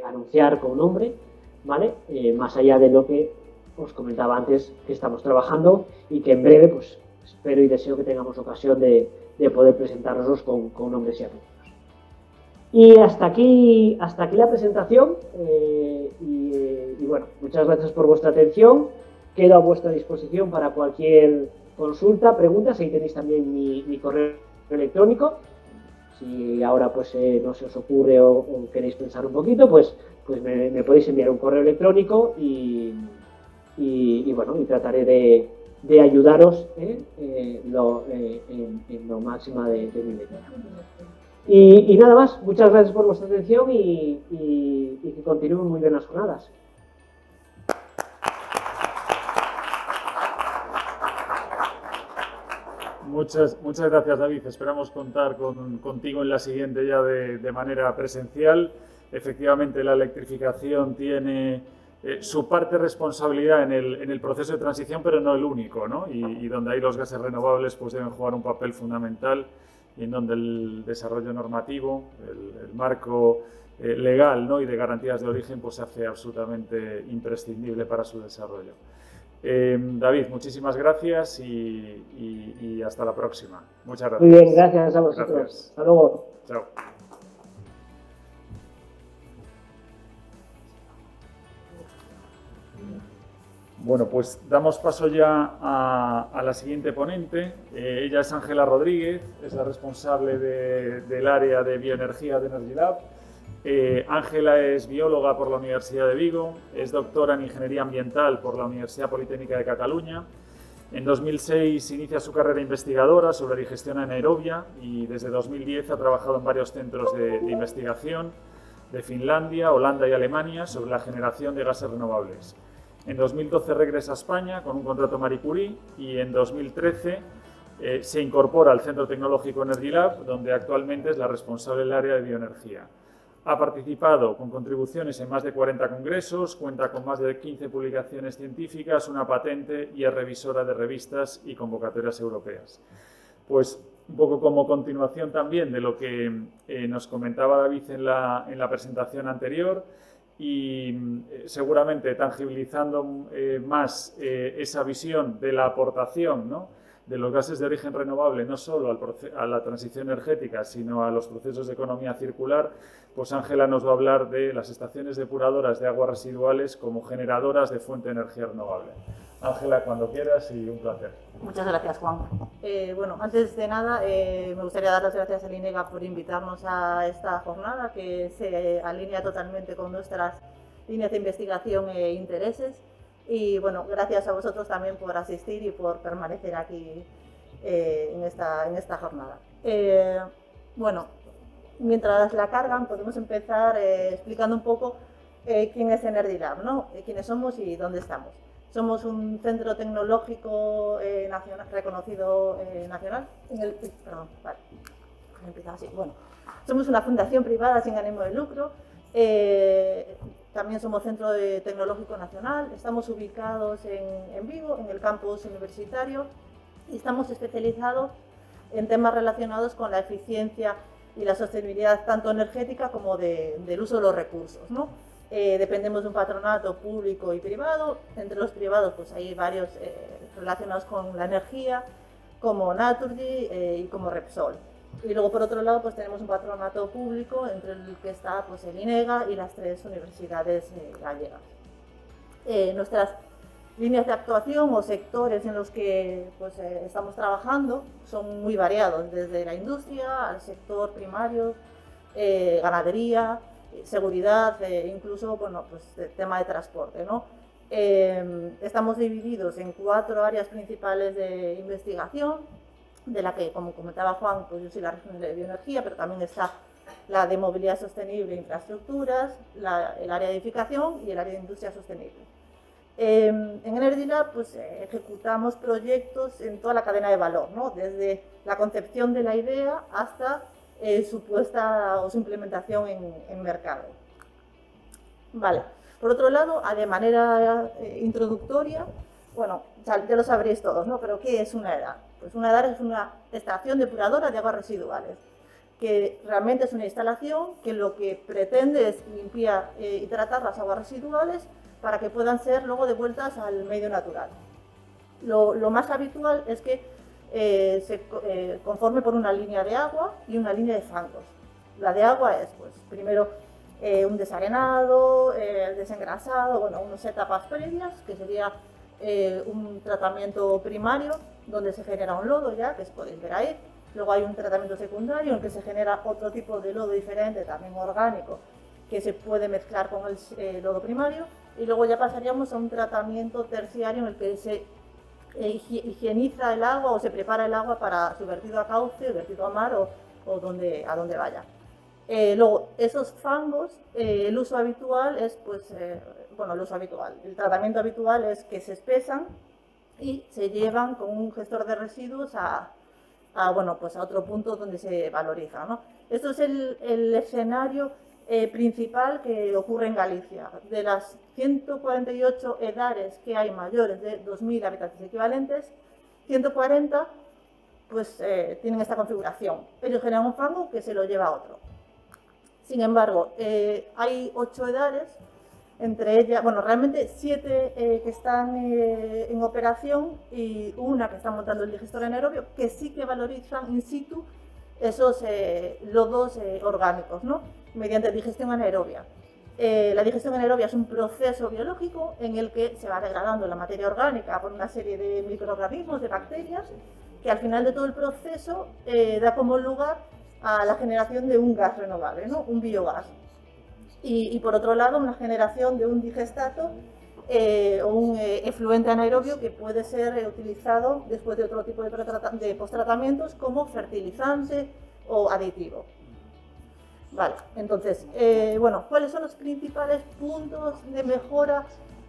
anunciar con nombre, ¿vale? Más allá de lo que os comentaba antes que estamos trabajando y que en breve, pues espero y deseo que tengamos ocasión de poder presentarlos con nombres y apellidos. Y hasta aquí la presentación y bueno, muchas gracias por vuestra atención. Quedo a vuestra disposición para cualquier consulta, preguntas. Ahí tenéis también mi correo electrónico. Si ahora pues no se os ocurre o queréis pensar un poquito, pues me podéis enviar un correo electrónico y bueno, y trataré de ayudaros en lo máximo de mi medida. Y nada más, muchas gracias por vuestra atención y que continúen muy bien las jornadas. Muchas gracias, David. Esperamos contar contigo en la siguiente ya de manera presencial. Efectivamente, la electrificación tiene su parte de responsabilidad en el proceso de transición, pero no el único, ¿no? Y donde ahí los gases renovables pues deben jugar un papel fundamental y en donde el desarrollo normativo, el marco legal, ¿no? Y de garantías de origen pues se hace absolutamente imprescindible para su desarrollo. David, muchísimas gracias y hasta la próxima. Muchas gracias. Muy bien, gracias a vosotros. Gracias. Hasta luego. Chao. Bueno, pues damos paso ya a la siguiente ponente. Ella es Ángela Rodríguez, es la responsable del área de bioenergía de Energy Lab. Ángela es bióloga por la Universidad de Vigo, es doctora en Ingeniería Ambiental por la Universidad Politécnica de Cataluña. En 2006 inicia su carrera investigadora sobre digestión anaerobia y desde 2010 ha trabajado en varios centros de investigación de Finlandia, Holanda y Alemania sobre la generación de gases renovables. En 2012 regresa a España con un contrato Marie Curie y en 2013 se incorpora al Centro Tecnológico Energy Lab, donde actualmente es la responsable del área de bioenergía. Ha participado con contribuciones en más de 40 congresos, cuenta con más de 15 publicaciones científicas, una patente y es revisora de revistas y convocatorias europeas. Pues un poco como continuación también de lo que nos comentaba David en la presentación anterior, y seguramente tangibilizando más esa visión de la aportación, ¿no?, de los gases de origen renovable, no solo a la transición energética, sino a los procesos de economía circular, pues Ángela nos va a hablar de las estaciones depuradoras de aguas residuales como generadoras de fuente de energía renovable. Ángela, cuando quieras, y un placer. Muchas gracias, Juan. Bueno, antes de nada, me gustaría dar las gracias al INEGA por invitarnos a esta jornada que se alinea totalmente con nuestras líneas de investigación e intereses. Y bueno, gracias a vosotros también por asistir y por permanecer aquí en esta jornada. Bueno, mientras la cargan, podemos empezar explicando un poco quién es Energy Lab, ¿no? Quiénes somos y dónde estamos. Somos un centro tecnológico nacional, reconocido nacional. Bueno, somos una fundación privada sin ánimo de lucro. También somos Centro Tecnológico Nacional, estamos ubicados en Vigo, en el campus universitario, y estamos especializados en temas relacionados con la eficiencia y la sostenibilidad tanto energética como del uso de los recursos, ¿no? Dependemos de un patronato público y privado. Entre los privados pues hay varios relacionados con la energía, como Naturgy y como Repsol. Y luego, por otro lado, pues tenemos un patronato público entre el que está pues, el INEGA y las 3 universidades gallegas. Nuestras líneas de actuación o sectores en los que pues, estamos trabajando son muy variados, desde la industria al sector primario, ganadería, seguridad, incluso bueno, pues, el tema de transporte, ¿no? Estamos divididos en 4 áreas principales de investigación, de la que, como comentaba Juan, pues yo soy la región de bioenergía, pero también está la de movilidad sostenible e infraestructuras, el área de edificación y el área de industria sostenible. En Energy Lab pues, ejecutamos proyectos en toda la cadena de valor, ¿no? Desde la concepción de la idea hasta su puesta o su implementación en mercado. Vale. Por otro lado, de manera introductoria, bueno, ya lo sabréis todos, ¿no? Pero ¿qué es una EDAR? Pues una EDAR es una estación depuradora de aguas residuales, que realmente es una instalación que lo que pretende es limpiar y tratar las aguas residuales para que puedan ser luego devueltas al medio natural. Lo más habitual es que se conforme por una línea de agua y una línea de fangos. La de agua es, pues, primero un desarenado, desengrasado, bueno, unas etapas previas, que sería un tratamiento primario donde se genera un lodo ya, que podéis ver ahí. Luego hay un tratamiento secundario en el que se genera otro tipo de lodo diferente, también orgánico, que se puede mezclar con el lodo primario. Y luego ya pasaríamos a un tratamiento terciario en el que se higieniza el agua o se prepara el agua para su vertido a cauce, vertido a mar o a donde vaya. Luego, esos fangos, el uso habitual es, pues, el tratamiento habitual es que se espesan y se llevan con un gestor de residuos a otro punto donde se valoriza, ¿no? Esto es el escenario principal que ocurre en Galicia. De las 148 EDARES que hay mayores de 2.000 habitantes equivalentes, 140 pues, tienen esta configuración. Ellos generan un fango que se lo lleva a otro. Sin embargo, hay 8 EDARES, entre ellas, bueno, realmente 7 que están en operación y una que está montando el digestor anaerobio, que sí que valorizan in situ esos lodos orgánicos, ¿no? Mediante digestión anaerobia. La digestión anaerobia es un proceso biológico en el que se va degradando la materia orgánica por una serie de microorganismos, de bacterias, que al final de todo el proceso da como lugar a la generación de un gas renovable, ¿no? Un biogás. Y por otro lado, una generación de un digestato o un efluente anaerobio que puede ser utilizado después de otro tipo de posttratamientos como fertilizante o aditivo. Vale, entonces, ¿cuáles son los principales puntos de mejora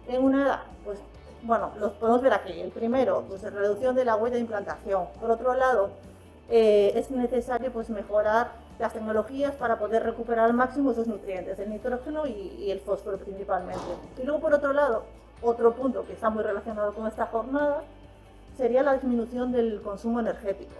en una EDAR? Pues, bueno, los podemos ver aquí. El primero, pues, la reducción de la huella de implantación. Por otro lado, es necesario, pues, mejorar las tecnologías para poder recuperar al máximo esos nutrientes, el nitrógeno y el fósforo principalmente. Y luego, por otro lado, otro punto que está muy relacionado con esta jornada sería la disminución del consumo energético.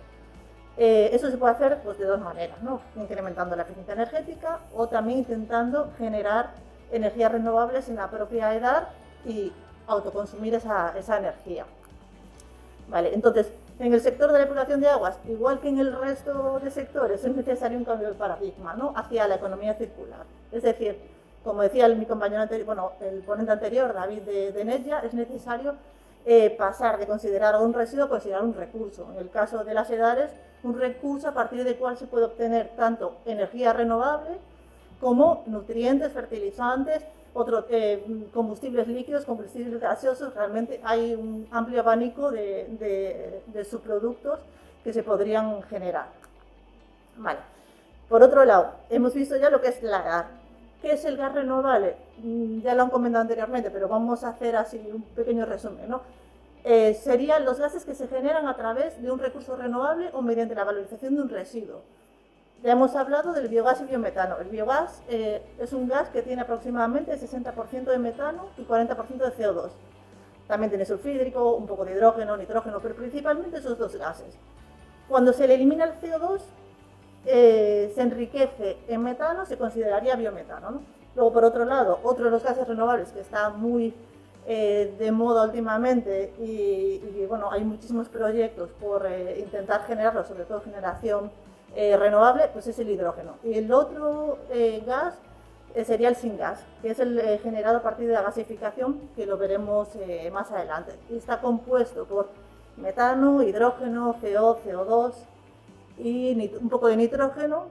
Eso se puede hacer pues, de dos maneras, ¿no? Incrementando la eficiencia energética o también intentando generar energías renovables en la propia EDAR y autoconsumir esa energía. Vale, entonces, en el sector de la depuración de aguas, igual que en el resto de sectores, es necesario un cambio de paradigma, ¿no? Hacia la economía circular. Es decir, como decía mi compañero anterior, bueno, el ponente anterior, David de Netja, es necesario pasar de considerar a un residuo a considerar un recurso. En el caso de las EDARES, un recurso a partir del cual se puede obtener tanto energía renovable como nutrientes, fertilizantes, combustibles líquidos, combustibles gaseosos. Realmente hay un amplio abanico de subproductos que se podrían generar. Vale. Por otro lado, hemos visto ya lo que es la EDAR. ¿Qué es el gas renovable? Ya lo han comentado anteriormente, pero vamos a hacer así un pequeño resumen, ¿no? Serían los gases que se generan a través de un recurso renovable o mediante la valorización de un residuo. Ya hemos hablado del biogás y biometano. El biogás es un gas que tiene aproximadamente el 60% de metano y 40% de CO2. También tiene sulfídrico, un poco de hidrógeno, nitrógeno, pero principalmente esos dos gases. Cuando se le elimina el CO2, se enriquece en metano, se consideraría biometano, ¿no? Luego, por otro lado, otro de los gases renovables que está muy de moda últimamente y bueno, hay muchísimos proyectos por intentar generarlo, sobre todo generación renovable, pues es el hidrógeno. Y el otro gas sería el syngas, que es el generado a partir de la gasificación, que lo veremos más adelante. Y está compuesto por metano, hidrógeno, CO, CO2 y un poco de nitrógeno.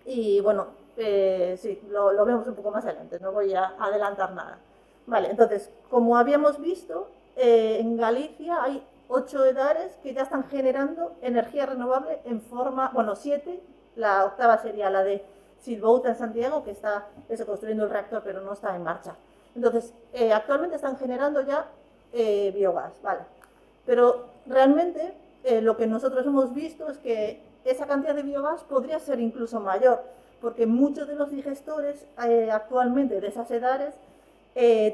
Y bueno, sí, lo vemos un poco más adelante, no voy a adelantar nada. Vale, entonces, como habíamos visto, en Galicia hay 8 EDARES que ya están generando energía renovable en forma, bueno, 7, la octava sería la de Silbouta en Santiago, que está construyendo el reactor pero no está en marcha. Entonces, actualmente están generando ya biogás, ¿vale? Pero realmente lo que nosotros hemos visto es que esa cantidad de biogás podría ser incluso mayor, porque muchos de los digestores actualmente de esas EDARES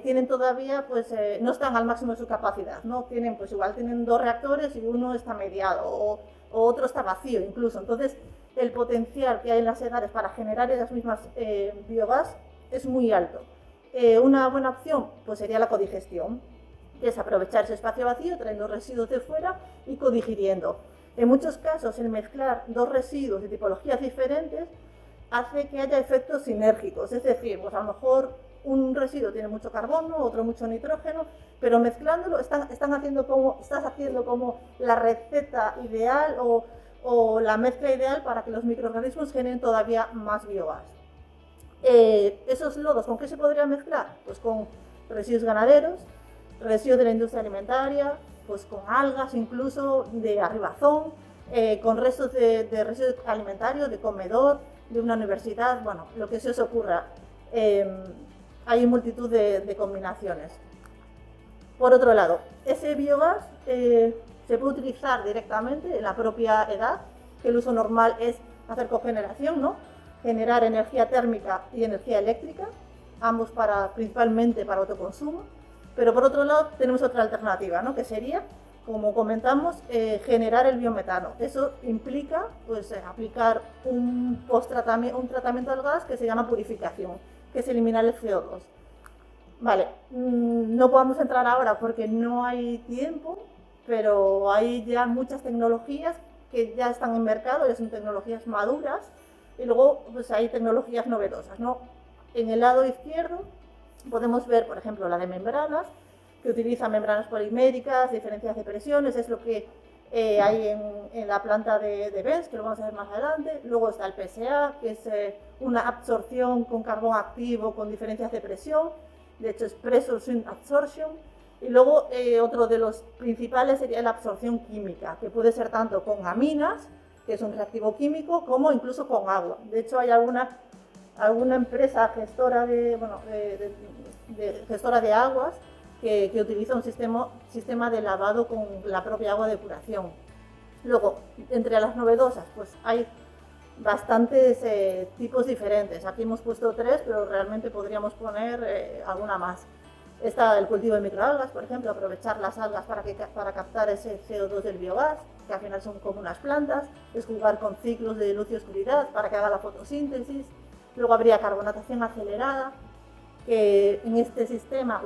tienen todavía, pues, no están al máximo de su capacidad, ¿no? Tienen, pues igual tienen 2 reactores y uno está mediado o otro está vacío incluso. Entonces, el potencial que hay en las EDARES para generar esas mismas biogás es muy alto. Una buena opción, pues, sería la codigestión, que es aprovechar ese espacio vacío, trayendo residuos de fuera y codigiriendo. En muchos casos, el mezclar 2 residuos de tipologías diferentes hace que haya efectos sinérgicos, es decir, pues a lo mejor un residuo tiene mucho carbono, otro mucho nitrógeno, pero mezclándolo estás haciendo como la receta ideal o la mezcla ideal para que los microorganismos generen todavía más biogás. Esos lodos, ¿con qué se podría mezclar? Pues con residuos ganaderos, residuos de la industria alimentaria, pues con algas incluso de arribazón, con restos de residuos alimentarios, de comedor, de una universidad, bueno, lo que se os ocurra. Hay multitud de combinaciones. Por otro lado, ese biogás se puede utilizar directamente en la propia EDAR, que el uso normal es hacer cogeneración, ¿no? Generar energía térmica y energía eléctrica, ambos principalmente para autoconsumo. Pero por otro lado tenemos otra alternativa, ¿no? Que sería, como comentamos, generar el biometano. Eso implica, pues, aplicar un tratamiento al gas que se llama purificación, que es eliminar el CO2. Vale, no podemos entrar ahora porque no hay tiempo, pero hay ya muchas tecnologías que ya están en mercado, ya son tecnologías maduras, y luego pues hay tecnologías novedosas, ¿no? En el lado izquierdo podemos ver, por ejemplo, la de membranas, que utiliza membranas poliméricas, diferencias de presiones, es lo que hay en la planta de Benz, que lo vamos a ver más adelante. Luego está el PSA, que es una absorción con carbón activo con diferencias de presión, de hecho es Pressure Swing Absorption. Y luego otro de los principales sería la absorción química, que puede ser tanto con aminas, que es un reactivo químico, como incluso con agua. De hecho hay alguna empresa gestora gestora de aguas que utiliza un sistema de lavado con la propia agua de depuración. Luego, entre las novedosas, pues hay bastantes tipos diferentes. Aquí hemos puesto 3, pero realmente podríamos poner alguna más. Está el cultivo de microalgas, por ejemplo, aprovechar las algas para captar ese CO2 del biogás, que al final son como unas plantas, es jugar con ciclos de luz y oscuridad para que haga la fotosíntesis. Luego habría carbonatación acelerada, que en este sistema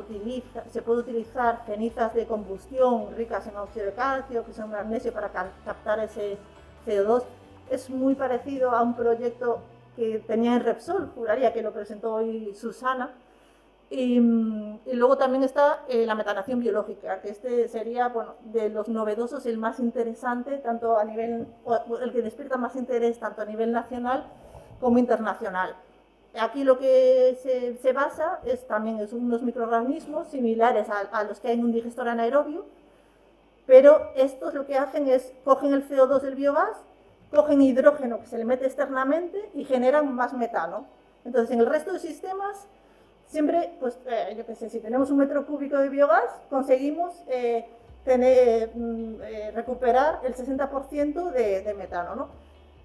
se puede utilizar cenizas de combustión ricas en óxido de calcio, que son magnesio, para captar ese CO2. Es muy parecido a un proyecto que tenía en Repsol, juraría que lo presentó hoy Susana. Y luego también está la metanación biológica, que este sería, bueno, de los novedosos el más interesante, tanto a nivel, el que despierta más interés tanto a nivel nacional como internacional. Aquí lo que se basa también es unos microorganismos similares a los que hay en un digestor anaerobio, pero estos lo que hacen es cogen el CO2 del biogás, cogen hidrógeno que se le mete externamente y generan más metano. Entonces, en el resto de sistemas, siempre, pues, yo qué sé, si tenemos un metro cúbico de biogás, conseguimos recuperar el 60% de metano, ¿no?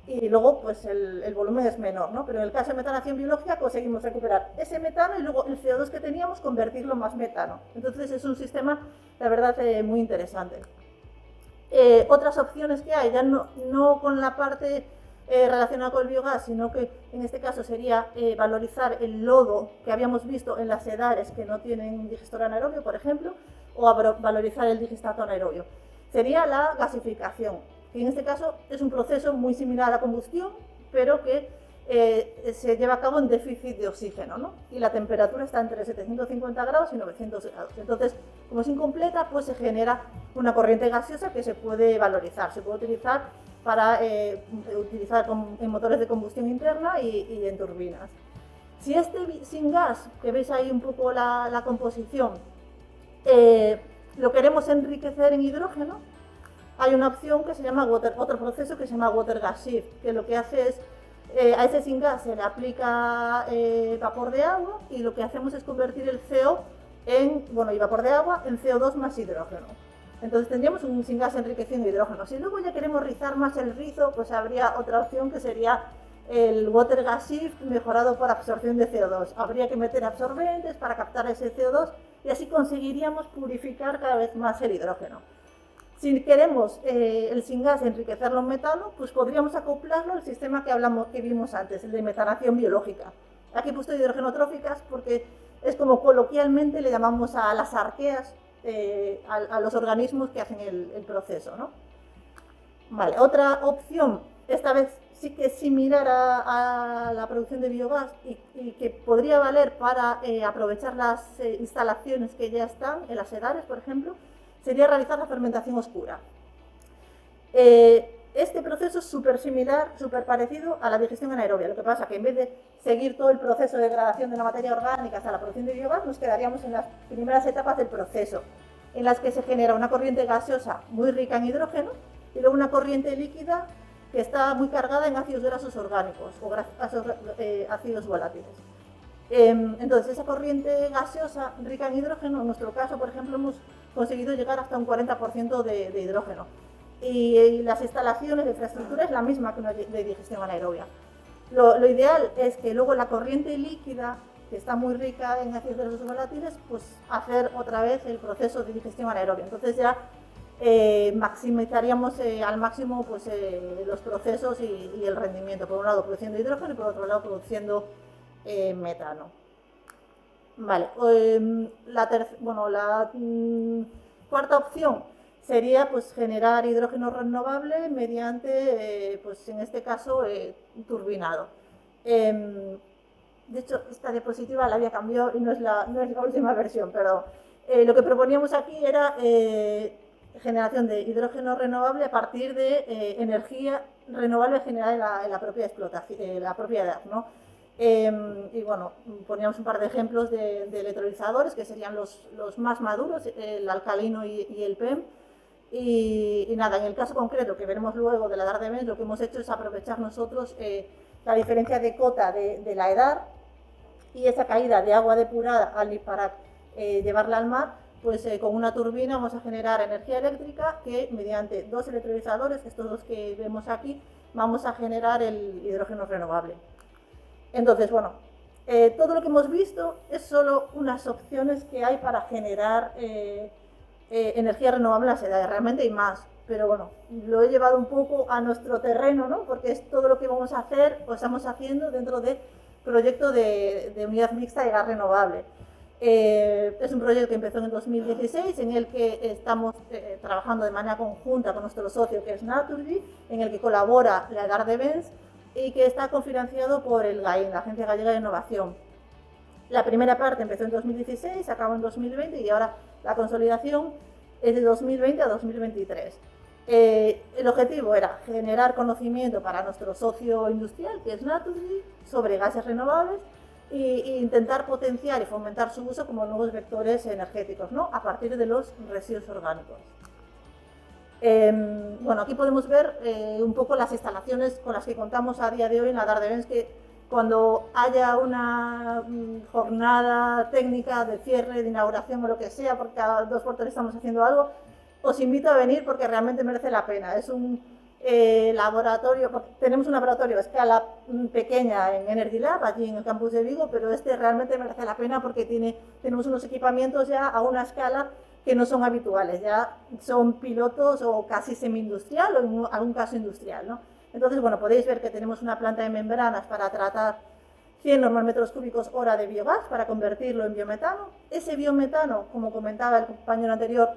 Y luego, pues, el volumen es menor, ¿no? Pero en el caso de metanación biológica conseguimos recuperar ese metano y luego el CO2 que teníamos convertirlo en más metano. Entonces es un sistema, la verdad, muy interesante. Otras opciones que hay, ya no con la parte relacionada con el biogás, sino que en este caso sería valorizar el lodo que habíamos visto en las sedares que no tienen digestor anaerobio, por ejemplo, o valorizar el digestato anaerobio. Sería la gasificación, que en este caso es un proceso muy similar a la combustión, pero que se lleva a cabo en déficit de oxígeno, ¿no? Y la temperatura está entre 750 grados y 900 grados. Entonces, como es incompleta, pues se genera una corriente gaseosa que se puede valorizar, se puede utilizar para en motores de combustión interna y en turbinas. Si este sin gas, que veis ahí un poco la composición, lo queremos enriquecer en hidrógeno, hay una opción que se llama otro proceso que se llama water gas shift, que lo que hace es, a ese sin gas se le aplica vapor de agua y lo que hacemos es convertir el CO y vapor de agua en CO2 más hidrógeno. Entonces tendríamos un sin gas enriquecido en hidrógeno. Si luego ya queremos rizar más el rizo, pues habría otra opción que sería el water gas shift mejorado por absorción de CO2. Habría que meter absorbentes para captar ese CO2 y así conseguiríamos purificar cada vez más el hidrógeno. Si queremos el sin gas enriquecerlo en metano, pues podríamos acoplarlo al sistema que vimos antes, el de metanación biológica. Aquí he puesto hidrogenotróficas porque es como coloquialmente le llamamos a las arqueas, a los organismos que hacen el proceso, ¿no? Vale, otra opción, esta vez sí que es similar a la producción de biogás y que podría valer para aprovechar las instalaciones que ya están en las sedares, por ejemplo, sería realizar la fermentación oscura. Este proceso es súper similar, súper parecido a la digestión anaerobia. Lo que pasa es que en vez de seguir todo el proceso de degradación de la materia orgánica hasta la producción de biogás, nos quedaríamos en las primeras etapas del proceso, en las que se genera una corriente gaseosa muy rica en hidrógeno y luego una corriente líquida que está muy cargada en ácidos grasos orgánicos o ácidos volátiles. Entonces, esa corriente gaseosa rica en hidrógeno, en nuestro caso, por ejemplo, hemos conseguido llegar hasta un 40% de hidrógeno. Y las instalaciones de infraestructura es la misma que una de digestión anaerobia. Lo ideal es que luego la corriente líquida, que está muy rica en ácidos grasos volátiles, pues hacer otra vez el proceso de digestión anaerobia. Entonces ya maximizaríamos al máximo pues, los procesos y el rendimiento. Por un lado produciendo hidrógeno y por otro lado produciendo metano. Vale, la cuarta opción sería pues, generar hidrógeno renovable mediante, pues, en este caso, turbinado. De hecho, esta diapositiva la había cambiado y no es la última versión, pero lo que proponíamos aquí era generación de hidrógeno renovable a partir de energía renovable generada en la propia explotación, la propiedad, ¿no? Y bueno, poníamos un par de ejemplos de electrolizadores que serían los más maduros, el alcalino y el PEM. Y nada, en el caso concreto que veremos luego de la EDAR de Metz, lo que hemos hecho es aprovechar nosotros la diferencia de cota de la EDAR y esa caída de agua depurada para llevarla al mar, pues con una turbina vamos a generar energía eléctrica que mediante dos electrolizadores, estos dos que vemos aquí, vamos a generar el hidrógeno renovable. Entonces, bueno, Todo lo que hemos visto es solo unas opciones que hay para generar energía renovable en las edades, realmente hay más, pero bueno, lo he llevado un poco a nuestro terreno, ¿no? Porque es todo lo que vamos a hacer o estamos haciendo dentro del proyecto de unidad mixta de gas renovable. Es un proyecto que empezó en el 2016, en el que estamos trabajando de manera conjunta con nuestro socio, que es Naturgy, en el que colabora la Edar de Vence y que está cofinanciado por el GAIN, la Agencia Gallega de Innovación. La primera parte empezó en 2016, acabó en 2020 y ahora la consolidación es de 2020 a 2023. El objetivo era generar conocimiento para nuestro socio industrial, que es Naturgy, sobre gases renovables e intentar potenciar y fomentar su uso como nuevos vectores energéticos, ¿no? A partir de los residuos orgánicos. Bueno, aquí podemos ver un poco las instalaciones con las que contamos a día de hoy en la Edar de Vence, que cuando haya una jornada técnica de cierre, de inauguración o lo que sea, porque cada 2x3 estamos haciendo algo, os invito a venir porque realmente merece la pena. Es un laboratorio, tenemos un laboratorio a escala pequeña en Energy Lab, allí en el campus de Vigo, pero este realmente merece la pena porque tenemos unos equipamientos ya a una escala que no son habituales, ya son pilotos o casi semi-industrial o en algún caso industrial, ¿no? Entonces, bueno, podéis ver que tenemos una planta de membranas para tratar 100 normales cúbicos hora de biogás para convertirlo en biometano. Ese biometano, como comentaba el compañero anterior,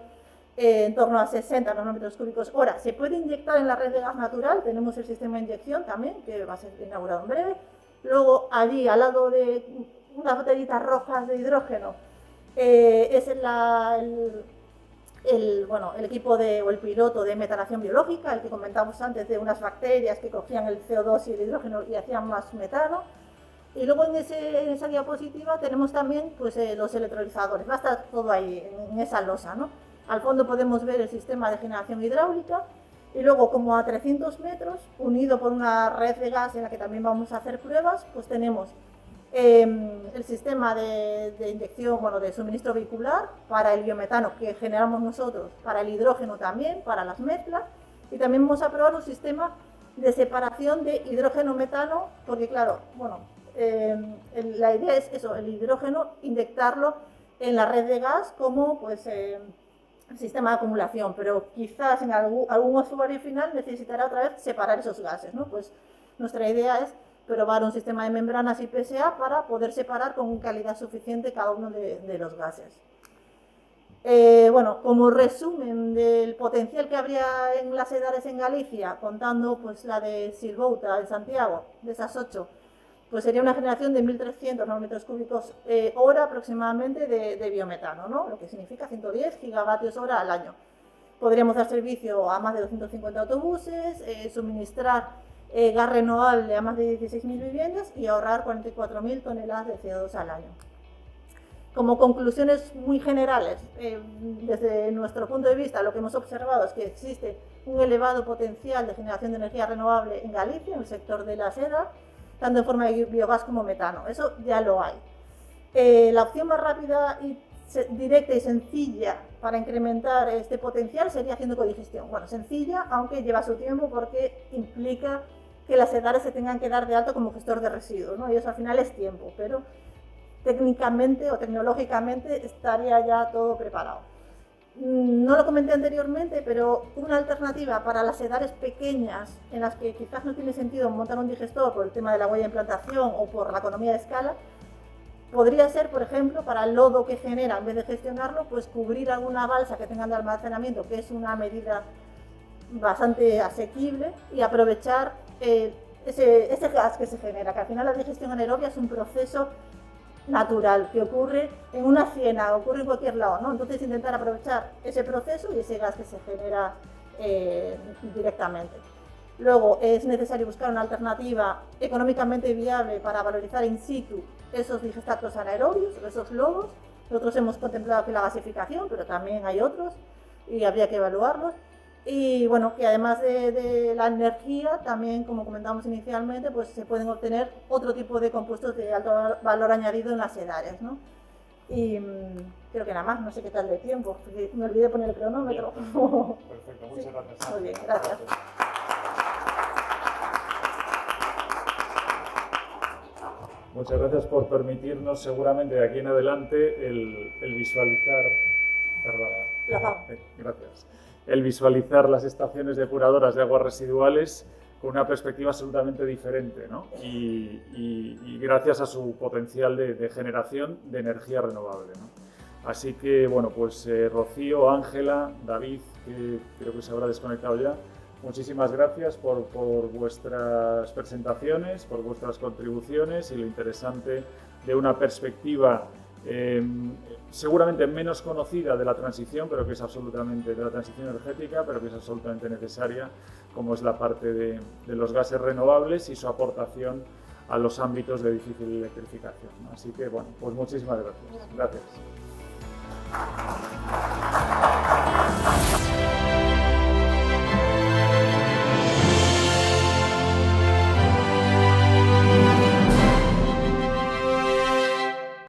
en torno a 60 nanómetros cúbicos hora, se puede inyectar en la red de gas natural. Tenemos el sistema de inyección también, que va a ser inaugurado en breve. Luego, allí, al lado de unas botellitas rojas de hidrógeno, es el equipo o el piloto de metanación biológica, el que comentamos antes, de unas bacterias que cogían el CO2 y el hidrógeno y hacían más metano. Y luego en esa diapositiva tenemos también pues, los electrolizadores. Va a estar todo ahí, en esa losa, ¿no? Al fondo podemos ver el sistema de generación hidráulica y luego, como a 300 metros, unido por una red de gas en la que también vamos a hacer pruebas, pues tenemos el sistema de inyección, bueno, de suministro vehicular para el biometano que generamos nosotros, para el hidrógeno también, para las mezclas, y también vamos a probar un sistema de separación de hidrógeno-metano, porque claro, bueno, la idea es eso, el hidrógeno, inyectarlo en la red de gas como pues sistema de acumulación, pero quizás en algún usuario final necesitará otra vez separar esos gases, ¿no? Pues nuestra idea es probar un sistema de membranas y PSA para poder separar con calidad suficiente cada uno de los gases. Bueno, como resumen del potencial que habría en las Edares en Galicia, contando pues la de Silvouta, de Santiago, de esas 8, pues sería una generación de 1.300 nanómetros cúbicos hora aproximadamente de biometano, ¿no? Lo que significa 110 gigavatios hora al año. Podríamos dar servicio a más de 250 autobuses, suministrar gas renovable a más de 16.000 viviendas y ahorrar 44.000 toneladas de CO2 al año. Como conclusiones muy generales, desde nuestro punto de vista, lo que hemos observado es que existe un elevado potencial de generación de energía renovable en Galicia, en el sector de la seda, tanto en forma de biogás como metano. Eso ya lo hay. La opción más rápida y directa y sencilla para incrementar este potencial sería haciendo codigestión. Bueno, sencilla, aunque lleva su tiempo porque implica que las Edares se tengan que dar de alto como gestor de residuos, ¿no? Y eso al final es tiempo, pero técnicamente o tecnológicamente estaría ya todo preparado. No lo comenté anteriormente, pero una alternativa para las Edares pequeñas, en las que quizás no tiene sentido montar un digestor por el tema de la huella de implantación o por la economía de escala, podría ser, por ejemplo, para el lodo que genera, en vez de gestionarlo, pues cubrir alguna balsa que tengan de almacenamiento, que es una medida bastante asequible, y aprovechar ese gas que se genera, que al final la digestión anaerobia es un proceso natural que ocurre en una ciénaga, ocurre en cualquier lado, ¿no? Entonces intentar aprovechar ese proceso y ese gas que se genera directamente. Luego es necesario buscar una alternativa económicamente viable para valorizar in situ esos digestatos anaerobios, esos lodos. Nosotros hemos contemplado que la gasificación, pero también hay otros y habría que evaluarlos. Y bueno, que además de la energía, también, como comentamos inicialmente, pues se pueden obtener otro tipo de compuestos de alto valor añadido en las Edares, ¿no? Y creo que nada más, no sé qué tal de tiempo, porque me olvidé poner el cronómetro. Perfecto, muchas Sí. gracias. Muy bien, gracias. Muchas gracias por permitirnos, seguramente de aquí en adelante, el visualizar. Perdona. Gracias. El visualizar las estaciones depuradoras de aguas residuales con una perspectiva absolutamente diferente, ¿no? Y gracias a su potencial de generación de energía renovable, ¿no? Así que, bueno, pues Rocío, Ángela, David, que creo que se habrá desconectado ya, muchísimas gracias por vuestras presentaciones, por vuestras contribuciones y lo interesante de una perspectiva seguramente menos conocida de la transición, pero que es absolutamente, de la transición energética, pero que es absolutamente necesaria, como es la parte de los gases renovables y su aportación a los ámbitos de difícil electrificación, ¿no? Así que, bueno, pues muchísimas gracias. Gracias.